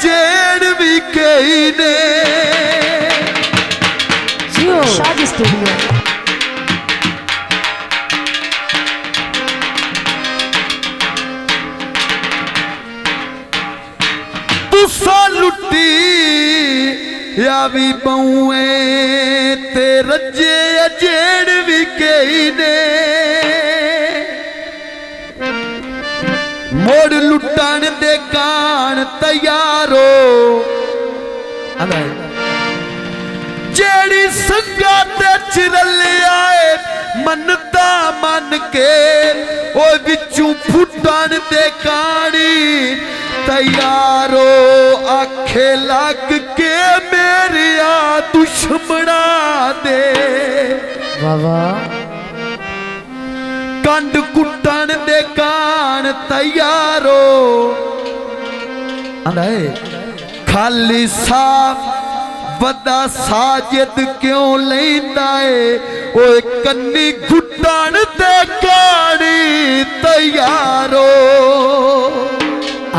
अजेड़ भी कई ने शादी स्टूडियो तुसा लुटी या भी बहुए ते रजे अजेड़ भी कई ने मोड़ लुटन दे कान तैयारो जेड़ी संगा ते चिरल आए मनता मन के ओ बिचू फुटन दे कानी तैयारो आखे लग के मेरे दुश्मना दे बाबा कंड कुटन दे कान तैयारो खाली साफ बदा साजिद क्यों लेंदा है ओए कन्नी घुटन दे कानी तैयारो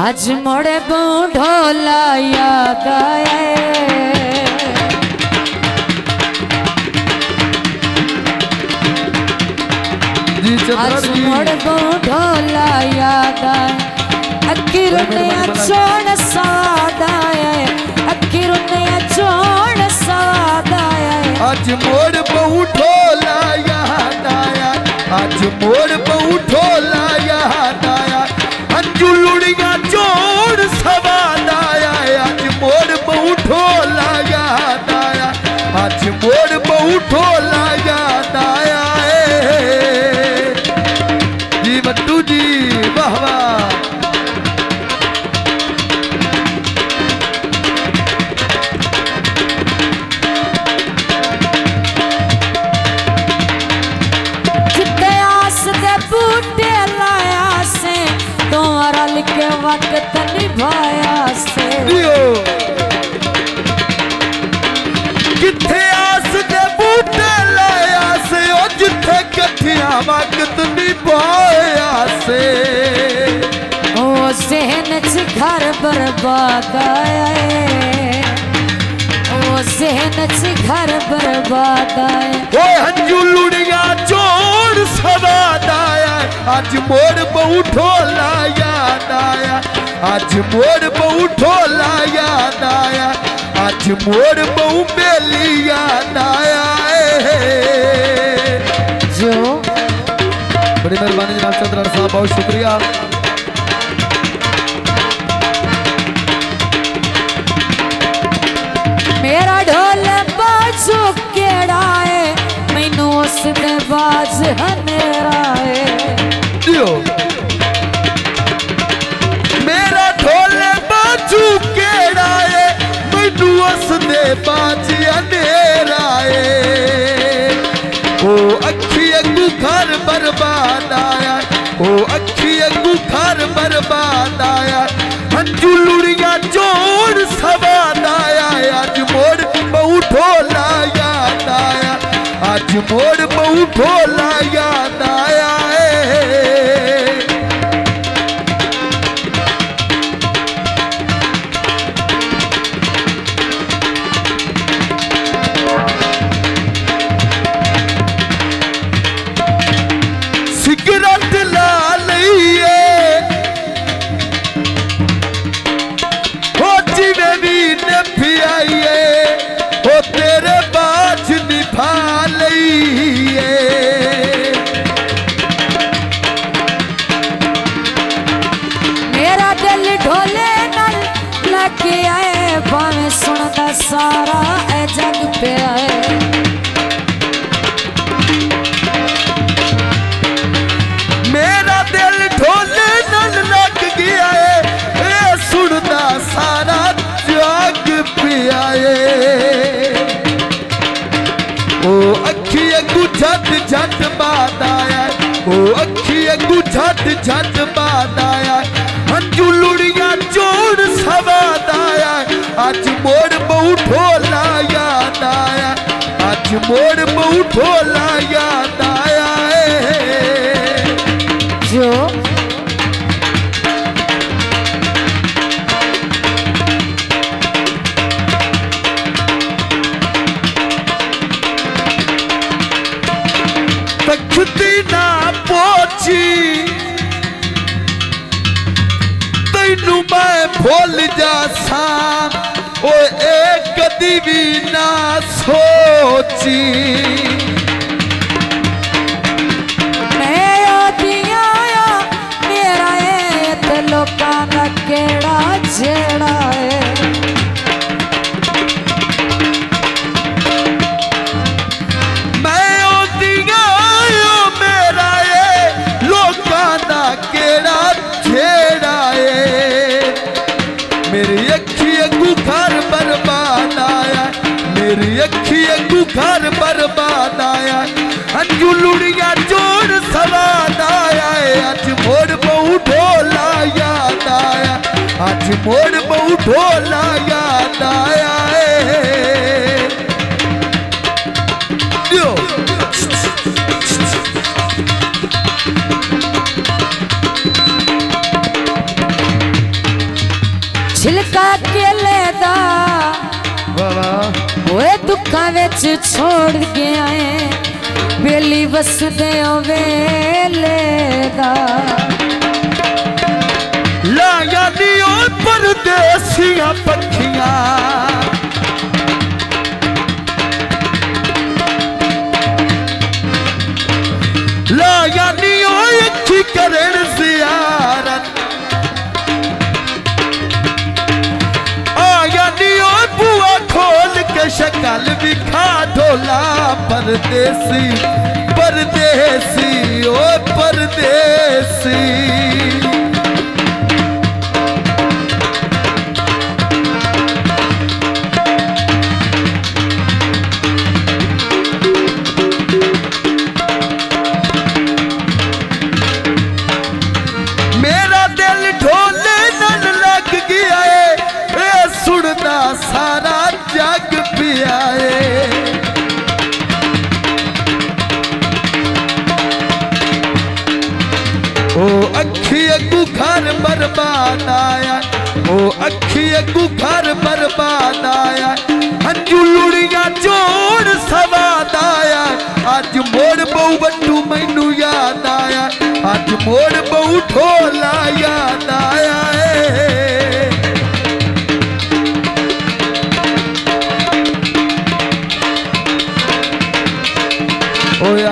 आज मोड़े ढोला याद आए आज मोड़े ढोला याद आए अखिर ने छोड़ साद आए अखिर ने छोड़ साद आए आज मोड़ बहु ढोला याद आया आज मोड़ बहु ढोला याद आया अंजू लुड़िया जोड़ सवाद आया आज मोड़ बहु ढोला याद आया आज मोड़ बहु ढोला याद आया जी बट्टू जी वाह वाह के वक्त निभाया से किथे आस दे बूटे लाया से ओ जिथे कठिया वक्त निभाया से ओ सहन च घर बर्बाद आए ओ सहन च घर बर्बाद आए ओ हंजू लुड़िया जोड़ सवाद आया आज मोड़ बहु ढोला याद आया आज मोड़ बहु ढोला याद आया आज मोड़ बहु बेली याद आया जो बड़ी मेहरबानी जनाब चंद्र साहब बहुत शुक्रिया मेरा ढोल बाजू केड़ा है मैनू उस दे बाज हनेरा है मेरा ढोल बाजू केड़ा है मैनू उस दे बाज हनेरा है ओ अखी अगू घर बर्बाद आया ओ अखी अगू घर बर्बाद आया हंजू लुड़िया जोड़ सवाद आया आज मोड़ बहु ढोला याद आया आज मोड़ बहु ढोला याद आया सिगरेट ला लईए हो जिवें भी नफी आईए हो तेरे बाज निभा लईए मेरा दिल ढोले नल लगे आए भावें सुनदा सारा ए जग पे आए मेरा दिल ढोले नल लग गया है सुनदा सारा जग पिया ओ अखी अगू झट झट बात आया ओ अखी अगू झट झट बात आया हंजू लुड़िया जोड़ सवाद आया आज मोड़ बहु ढोला याद आया आज मोड़ बहु ढोला याद आया जो तेनू मैं भूल जासा ओ एक कदी भी ना सोची मैं आदिया मेरा ते लोकां दा केड़ा जेड़ा है मैं आदिया मेरा लोकां दा केड़ा जेड़ा है मेरी अखी अगू घर बर्बाद आया मेरी अखी अगू घर बर्बाद आया अंजू लुड़िया जोड़ सवाद आया अज मोड़ बहु ढोला याद आया अज मोड़ बहु ढोला याद आया छिलका केले दा ओए दुखा विच छोड़ गया है बेली वसदे वेले दा लाया दियो परदेसियां पखियां लाया दियो अखी करण ज़ियारत बुआ खोल के शक्ल विखा ढोला परदेसी परदेसी ओ परदेसी मेरा दिल ढोले नल लग गया है सुनदा सारा जग पिया ओ अखी अगू घर बर्बाद आया ओ अखी अगू घर बर्बाद आया अंजू लुड़िया जोड़ सवाद आया अज मोड़ बहु बट्टू मैनू याद आया अज मोड़ बहु ढोला याद आया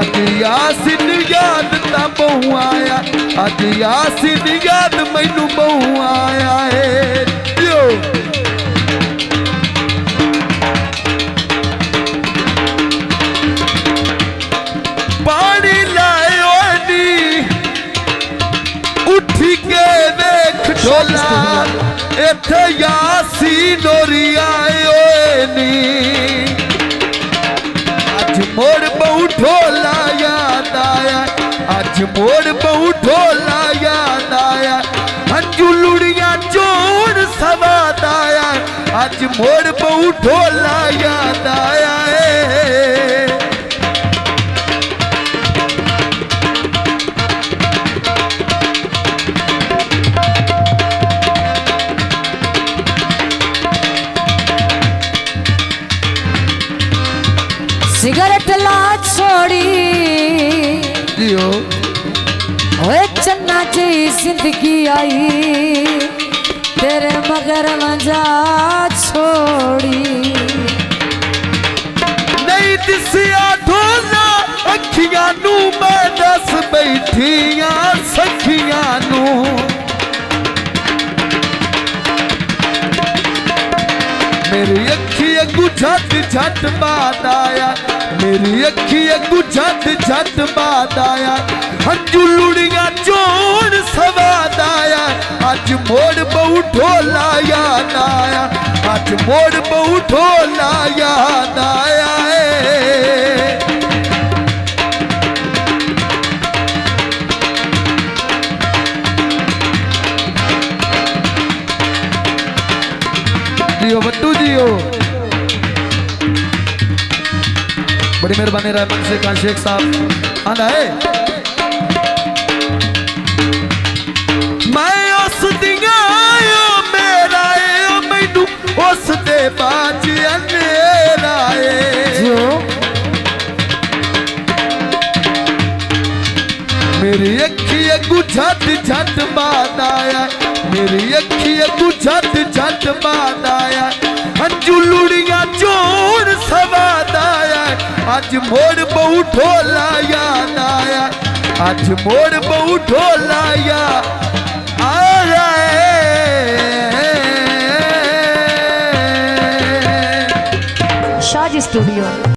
अज यासिन याद ता बहु आया अज यासिन याद मैनू बहु आया है पानी लायो नी उठी के वेख ढोला इथे यासीन होरी आयो नी मोड़ बहु ढोला याद आया अज मोड़ बहु ढोला याद आया अंजू लुड़िया जोड़ सवाद आया अज मोड़ बहु ढोला याद आया सिगरेट ला छोड़ी दियो ओए चन्ना जी जिंदगी आई तेरे मगर वंजा छोड़ी नहीं दिसिया ढोला अखियां नू मैं दस बैठियां सखियां नू मेरी अखी अगू झट झट बाद आया मेरी अखी अगू झट झट बाद आया अंजू लुड़िया जोड़ सवाद आया अज मोड़ बहु ढोला याद आया अज मोड़ बहु ढोला याद आया जियो बट्टू जियो बड़ी मेहरबानी रहमान से खान शेख साहब आना है मैं उस दिया मेरा मैनू उस दे बाज अंधेरा मेरी अखी अगू झट झट बाद आया, मेरी अखी अगू झट झट बाद आया, अंजू लुड़िया जोड़ सवाद आया, आज मोड़ बहु ढोला याद आया, आज मोड़ बहु ढोला याद आया। शाज स्टूडियो।